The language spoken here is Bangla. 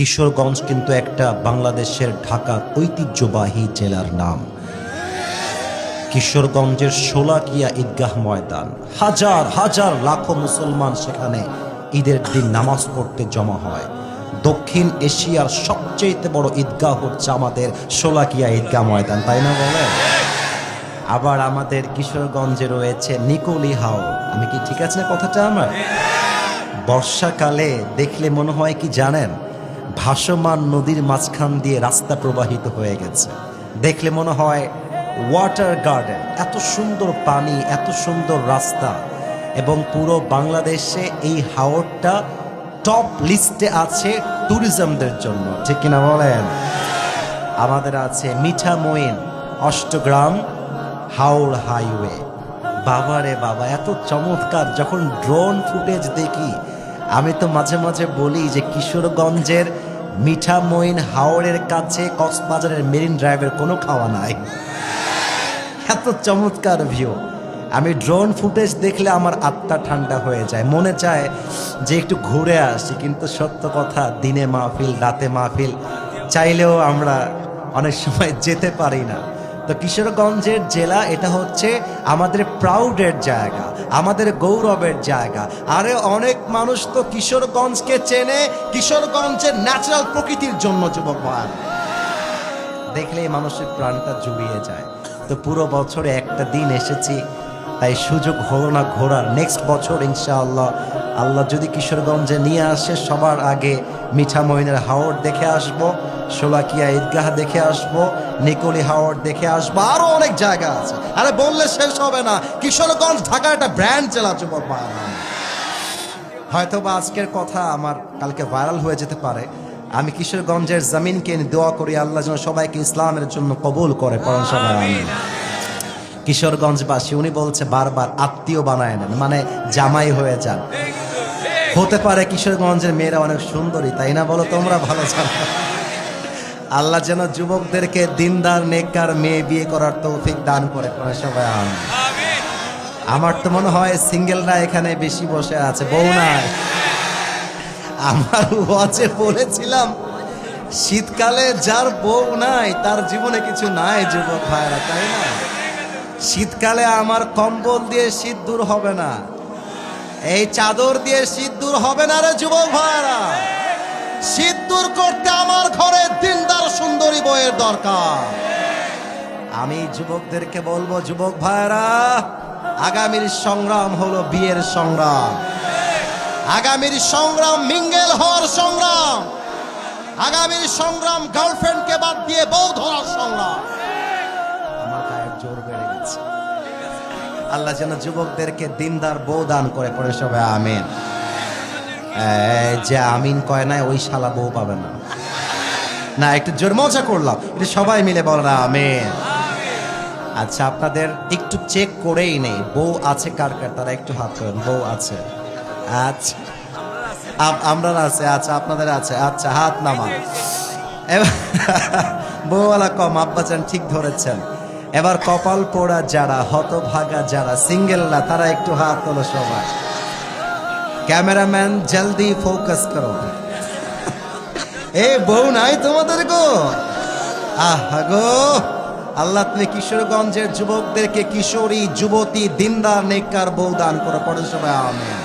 কিশোরগঞ্জ কিন্তু একটা বাংলাদেশের ঢাকার ঐতিহ্যবাহী জেলার নাম। কিশোরগঞ্জের শোলাকিয়া ঈদগাহ ময়দান, হাজার হাজার লাখো মুসলমান সেখানে ঈদের দিন নামাজ পড়তে জমা হয়। দক্ষিণ এশিয়ার সবচেয়ে বড় ঈদগাহ হচ্ছে আমাদের শোলাকিয়া ঈদগাহ ময়দান, তাই না বলে? আবার আমাদের কিশোরগঞ্জে রয়েছে নিকলি হাওর। আমি কি ঠিক আছে না কথাটা? আমার বর্ষাকালে দেখলে মনে হয় কি জানেন, ভাসমান নদীর মাঝখান দিয়ে রাস্তা প্রবাহিত হয়ে গেছে। দেখলে মনে হয় ওয়াটার গার্ডেন, এত সুন্দর পানি, এত সুন্দর রাস্তা। এবং পুরো বাংলাদেশে এই হাওরটা টপ লিস্টে আছে ট্যুরিজমদের জন্য, ঠিক কিনা বলেন? আমাদের আছে মিঠামইন, অষ্টগ্রাম হাওর হাইওয়ে। বাবারে বাবা, এত চমৎকার! যখন ড্রোন ফুটেজ দেখি আমি তো মাঝে মাঝে বলি যে কিশোরগঞ্জের মিঠামইন হাওরের কাছে কক্সবাজারের মেরিন ড্রাইভের কোনো খাওয়া নাই। এত চমৎকার ভিউ। আমি ড্রোন ফুটেজ দেখলে আমার আত্মা ঠান্ডা হয়ে যায়, মনে চায় যে একটু ঘুরে আসি। কিন্তু সত্য কথা, দিনে মাহফিল রাতে মাহফিল চাইলেও আমরা অনেক সময় যেতে পারি না। তো কিশোরগঞ্জের জেলা, এটা হচ্ছে আমাদের প্রাউডের জায়গা, আমাদের গৌরবের জায়গা। আরে অনেক মানুষ তো কিশোরগঞ্জকে চেনে কিশোরগঞ্জের ন্যাচারাল প্রকৃতির জন্য। যুবক ভাই, দেখলেই মানুষের প্রাণটা জুড়িয়ে যায়। তো পুরো বছরে একটা দিন এসেছি, তাই সুযোগ হলো না ঘোরার। নেক্সট বছর ইনশাআল্লাহ, আল্লাহ যদি কিশোরগঞ্জে নিয়ে আসে, সবার আগে মিঠামইনের হাওর দেখে আসবো, শোলাকিয়া ঈদগাহ দেখে আসবো, নিকলি হাওর দেখে আসবো, আরো অনেক জায়গা আছে। আরে বললে শেষ হবে না। কিশোরগঞ্জ ঢাকার একটা ব্র্যান্ড জেলা যুবক ভাই। হয়তো বা আজকের কথা আমার কালকে ভাইরাল হয়ে যেতে পারে। আমি কিশোরগঞ্জের জমিনকে দোয়া করি আল্লাহ যেন সবাইকে ইসলামের জন্য কবুল করে, পড়েন সবাই আমিন। কিশোরগঞ্জবাসী, উনি বলছে বারবার আত্মীয় বানায় নেন, মানে জামাই হয়ে যান। হতে পারে কিশোরগঞ্জের মেয়েরা অনেক সুন্দরী, তাই না বলো? তোমরা ভালো জানো। আল্লাহ যেন যুবকদেরকে দিনদার নেককার মেয়ে বিয়ে করার তৌফিক দান করে, পড়ে সবাই আমিন। আমার তো মনে হয় সিঙ্গেলরা এখানে বেশি বসে আছে, বউ নাই। আমার ওয়াচে বলেছিলাম, শীতকালে যার বউ নাই তার জীবনে কিছু নাই যুবক ভাইরা, তাই না? শীতকালে আমার কম্বল দিয়ে শীত দূর হবে না, এই চাদর দিয়ে শীত দূর হবে না রে যুবক ভাইরা। শীত দূর করতে আমার ঘরে দিনদার সুন্দরী বউয়ের দরকার। আমি যুবকদেরকে বলবো, যুবক ভাইরা, আগামীর সংগ্রাম হলো বিয়ের সংগ্রাম। আগামীর সংগ্রাম মিঙ্গেল হওয়ার সংগ্রাম। আগামীর সংগ্রাম গার্লফ্রেন্ডকে বাদ দিয়ে বউ ধরার সংগ্রাম। আমার গায়ের জোর বেড়ে গেছে। আল্লাহ যেন যুবকদেরকে দিনদার বউ দান করে, পড়ে সবাই আমিন। যে আমিন কয় না, ওই শালা বউ পাবে না। না, একটু জোর মজা করলাম, এটা সবাই মিলে বল না আমিন। আচ্ছা, আপনাদের একটু চেক করেই নেই, বউ আছে কার কার, তারা একটু হাত করেন। বউ আছে? আচ্ছা, আমরা আছে? আচ্ছা, আপনাদের আছে? আচ্ছা, হাত নামান। বউওয়ালা কম, আব্বাজান ঠিক ধরেছেন। এবার কপাল পোড়া যারা, হতভাগা যারা, সিঙ্গেলরা, তারা একটু হাত তোলো সবাই। ক্যামেরাম্যান জলদি ফোকাস করো। এ বউ নাই তোমাদের গো? আহা গো, আল্লাহ তুমি কিশোরগঞ্জের যুবকদেরকে কিশোরী, যুবতী, দিনদার, নেককার বউ দান করো, পড়ে সবাই আমিন।